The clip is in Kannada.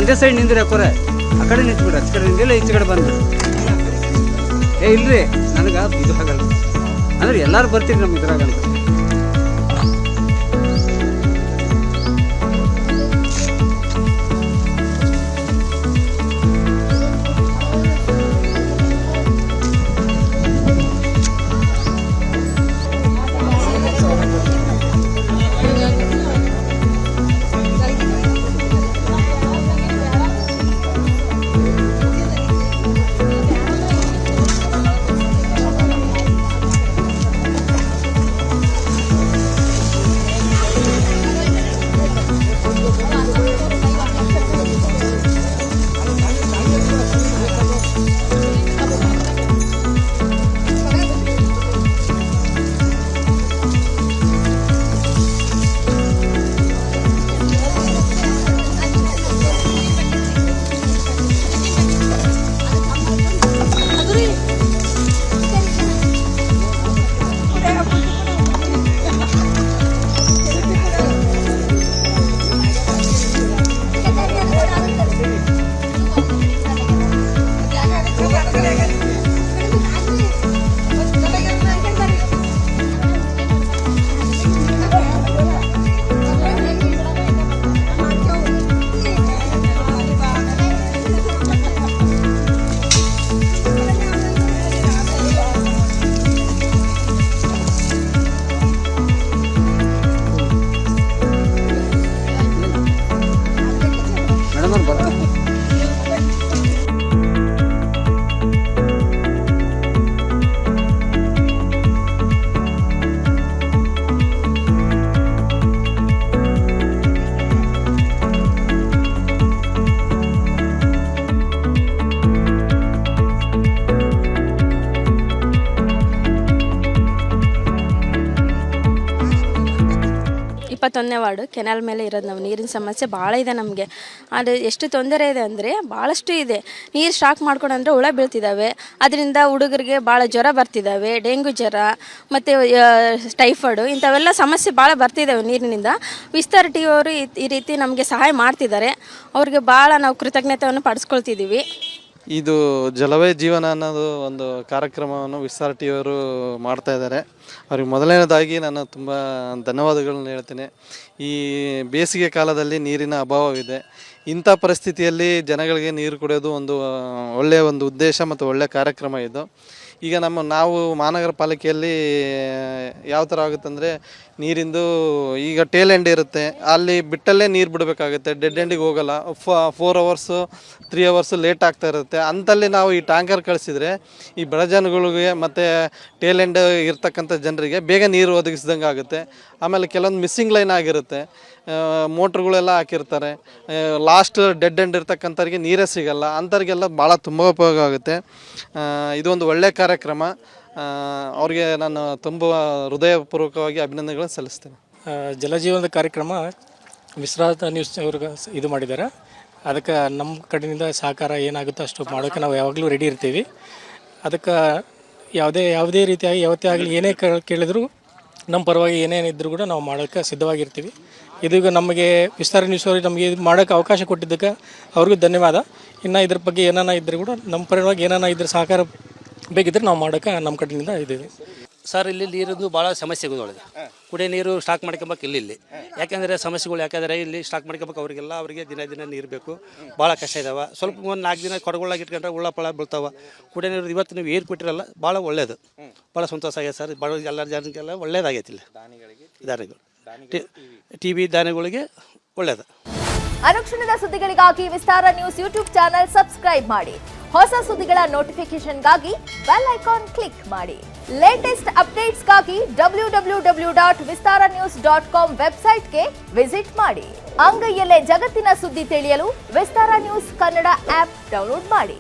ಒಂದೇ ಸೈಡ್ ನಿಂದ್ರಿ ಅಕ್ಕೋರೆ, ಆ ಕಡೆ ನಿಂತ್ಬಿಡ್ರಿ, ಆಚೆ ಕಡೆ ನಿಂದಿಲ್ಲ, ಈಚೆ ಕಡೆ ಬಂದ್ರಿ. ಇಲ್ರಿ ನನಗೆ ಇದು ಆಗಲ್ಲ ಅಂದ್ರೆ ಎಲ್ಲರೂ ಬರ್ತೀರಿ ನಮ್ಮ ಇದ್ರಾಗಲ್ಲ. ಇಪ್ಪತ್ತೊಂದನೇ ವಾರ್ಡು ಕೆನಾಲ್ ಮೇಲೆ ಇರೋದು ನಾವು. ನೀರಿನ ಸಮಸ್ಯೆ ಭಾಳ ಇದೆ ನಮಗೆ. ಅದು ಎಷ್ಟು ತೊಂದರೆ ಇದೆ ಅಂದರೆ ಭಾಳಷ್ಟು ಇದೆ. ನೀರು ಸ್ಟಾಕ್ ಮಾಡ್ಕೊಂಡ್ರೆ ಹುಳ ಬೀಳ್ತಿದ್ದಾವೆ, ಅದರಿಂದ ಹುಡುಗರಿಗೆ ಭಾಳ ಜ್ವರ ಬರ್ತಿದ್ದಾವೆ, ಡೆಂಗ್ಯೂ ಜ್ವರ ಮತ್ತು ಟೈಫಾಯ್ಡು ಇಂಥವೆಲ್ಲ ಸಮಸ್ಯೆ ಭಾಳ ಬರ್ತಿದ್ದಾವೆ ನೀರಿನಿಂದ. ವಿಸ್ತಾರ ಟಿ ಅವರು ಈ ರೀತಿ ನಮಗೆ ಸಹಾಯ ಮಾಡ್ತಿದ್ದಾರೆ, ಅವ್ರಿಗೆ ಭಾಳ ನಾವು ಕೃತಜ್ಞತೆಯನ್ನು ಪಡಿಸ್ಕೊಳ್ತಿದ್ದೀವಿ. ಇದು ಜಲವೇ ಜೀವನ ಅನ್ನೋದು ಒಂದು ಕಾರ್ಯಕ್ರಮವನ್ನು ವಿಸ್ತಾರ ಟಿ ಅವರು ಮಾಡ್ತಾ ಇದ್ದಾರೆ. ಅವ್ರಿಗೆ ಮೊದಲನೇದಾಗಿ ನಾನು ತುಂಬ ಧನ್ಯವಾದಗಳನ್ನ ಹೇಳ್ತೇನೆ. ಈ ಬೇಸಿಗೆ ಕಾಲದಲ್ಲಿ ನೀರಿನ ಅಭಾವವಿದೆ. ಇಂಥ ಪರಿಸ್ಥಿತಿಯಲ್ಲಿ ಜನಗಳಿಗೆ ನೀರು ಕುಡಿಯೋದು ಒಂದು ಒಳ್ಳೆಯ ಒಂದು ಉದ್ದೇಶ ಮತ್ತು ಒಳ್ಳೆಯ ಕಾರ್ಯಕ್ರಮ ಇದು. ಈಗ ನಾವು ಮಹಾನಗರ ಪಾಲಿಕೆಯಲ್ಲಿ ಯಾವ ಥರ ಆಗುತ್ತಂದರೆ ನೀರಿಂದು ಈಗ ಟೇಲ್ ಎಂಡ್ ಇರುತ್ತೆ, ಅಲ್ಲಿ ಬಿಟ್ಟಲ್ಲೇ ನೀರು ಬಿಡಬೇಕಾಗುತ್ತೆ, ಡೆಡ್ ಎಂಡಿಗೆ ಹೋಗಲ್ಲ. 4 ಅವರ್ಸು 3 ಅವರ್ಸು ಲೇಟ್ ಆಗ್ತಾ ಇರುತ್ತೆ. ಅಂಥಲ್ಲಿ ನಾವು ಈ ಟ್ಯಾಂಕರ್ ಕಳಿಸಿದರೆ ಈ ಬಡ ಜನಗಳಿಗೆ ಮತ್ತು ಟೇಲ್ ಎಂಡ್ ಇರ್ತಕ್ಕಂಥ ಜನರಿಗೆ ಬೇಗ ನೀರು ಒದಗಿಸ್ದಂಗೆ ಆಗುತ್ತೆ. ಆಮೇಲೆ ಕೆಲವೊಂದು ಮಿಸ್ಸಿಂಗ್ ಲೈನ್ ಆಗಿರುತ್ತೆ, ಮೋಟ್ರುಗಳೆಲ್ಲ ಹಾಕಿರ್ತಾರೆ, ಲಾಸ್ಟ್ ಡೆಡ್ ಎಂಡ್ ಇರ್ತಕ್ಕಂಥವ್ರಿಗೆ ನೀರೇ ಸಿಗಲ್ಲ. ಅಂಥವ್ರಿಗೆಲ್ಲ ಭಾಳ ತುಂಬ ಉಪಯೋಗ ಆಗುತ್ತೆ. ಇದೊಂದು ಒಳ್ಳೆಯ ಕಾರ್ಯಕ್ರಮ. ಅವ್ರಿಗೆ ನಾನು ತುಂಬ ಹೃದಯಪೂರ್ವಕವಾಗಿ ಅಭಿನಂದನೆಗಳನ್ನು ಸಲ್ಲಿಸ್ತೇನೆ. ಜಲಜೀವನದ ಕಾರ್ಯಕ್ರಮ ವಿಸ್ತಾರ ನ್ಯೂಸ್ ಅವ್ರಿಗೆ ಇದು ಮಾಡಿದ್ದಾರೆ. ಅದಕ್ಕೆ ನಮ್ಮ ಕಡೆಯಿಂದ ಸಹಕಾರ ಏನಾಗುತ್ತೋ ಅಷ್ಟು ಮಾಡೋಕ್ಕೆ ನಾವು ಯಾವಾಗಲೂ ರೆಡಿ ಇರ್ತೀವಿ. ಅದಕ್ಕೆ ಯಾವುದೇ ರೀತಿಯಾಗಿ ಯಾವತ್ತೇ ಆಗಲಿ ಏನೇ ಕೇಳಿದ್ರು ನಮ್ಮ ಪರವಾಗಿ ಏನೇನಿದ್ರು ಕೂಡ ನಾವು ಮಾಡೋಕ್ಕೆ ಸಿದ್ಧವಾಗಿರ್ತೀವಿ. ಇದೀಗ ನಮಗೆ ವಿಸ್ತಾರ ನ್ಯೂಸ್ ಅವ್ರಿಗೆ ನಮಗೆ ಇದು ಮಾಡೋಕ್ಕೆ ಅವಕಾಶ ಕೊಟ್ಟಿದ್ದಕ್ಕೆ ಅವ್ರಿಗೂ ಧನ್ಯವಾದ. ಇನ್ನು ಇದ್ರ ಬಗ್ಗೆ ಏನಾನ ಇದ್ದರೂ ಕೂಡ ನಮ್ಮ ಪರವಾಗಿ ಏನಾನ ಇದ್ರ ಸಹಕಾರ ಬೇಕಿದ್ರೆ ನಾವು ಮಾಡೋಕ್ಕೆ ನಮ್ಮ ಕಡೆಯಿಂದ ಇದ್ದೀವಿ. ಸರ್, ಇಲ್ಲಿ ನೀರಿದ್ದು ಭಾಳ ಸಮಸ್ಯೆಗಳೊಳಗೆ ಕುಡಿಯೋ ನೀರು ಸ್ಟಾಕ್ ಮಾಡ್ಕೊಬೇಕು ಇಲ್ಲಿ. ಯಾಕೆಂದರೆ ಸಮಸ್ಯೆಗಳು ಯಾಕೆಂದರೆ ಇಲ್ಲಿ ಸ್ಟಾಕ್ ಮಾಡ್ಕೊಬೇಕು ಅವರಿಗೆ ದಿನ ನೀರು ಬೇಕು. ಭಾಳ ಕಷ್ಟ ಇದಾವೆ. ಸ್ವಲ್ಪ ಒಂದು 4 ದಿನ ಕೊಡಗೊಳಗೆ ಇಟ್ಕೊಂಡ್ರೆ ಉಳ್ಳ ಪಳ ಬೀಳ್ತಾವೆ. ಕುಡಿಯೋ ನೀರು ಇವತ್ತು ನೀವು ಏರ್ ಕೊಟ್ಟಿರಲ್ಲ, ಭಾಳ ಒಳ್ಳೆಯದು, ಭಾಳ ಸಂತೋಷ ಆಗಿದೆ ಸರ್. ಭಾಳ ಎಲ್ಲರ ಜನಕ್ಕೆಲ್ಲ ಒಳ್ಳೇದಾಗೈತಿ. ಇಲ್ಲಿ ದಾನಿಗಳು TV ದಾನಿಗಳಿಗೆ ಒಳ್ಳೆಯದು. ಅನುಕ್ಷಣದ ಸುದ್ದಿಗಳಿಗಾಗಿ ವಿಸ್ತಾರ ನ್ಯೂಸ್ ಯೂಟ್ಯೂಬ್ ಚಾನೆಲ್ ಸಬ್ಸ್ಕ್ರೈಬ್ ಮಾಡಿ. ಹೊಸ ಸುದ್ದಿಗಳ ನೋಟಿಫಿಕೇಶನ್ಗಾಗಿ ಬೆಲ್ ಐಕಾನ್ ಕ್ಲಿಕ್ ಮಾಡಿ. ಲೇಟೆಸ್ಟ್ ಅಪ್ಡೇಟ್ಸ್ಗಾಗಿ www.vistaranews.com ವೆಬ್ಸೈಟ್ಗೆ ವಿಸಿಟ್ ಮಾಡಿ. ಅಂಗೈಯಲ್ಲೇ ಜಗತ್ತಿನ ಸುದ್ದಿ ತಿಳಿಯಲು ವಿಸ್ತಾರ ನ್ಯೂಸ್ ಕನ್ನಡ ಆಪ್ ಡೌನ್ಲೋಡ್ ಮಾಡಿ.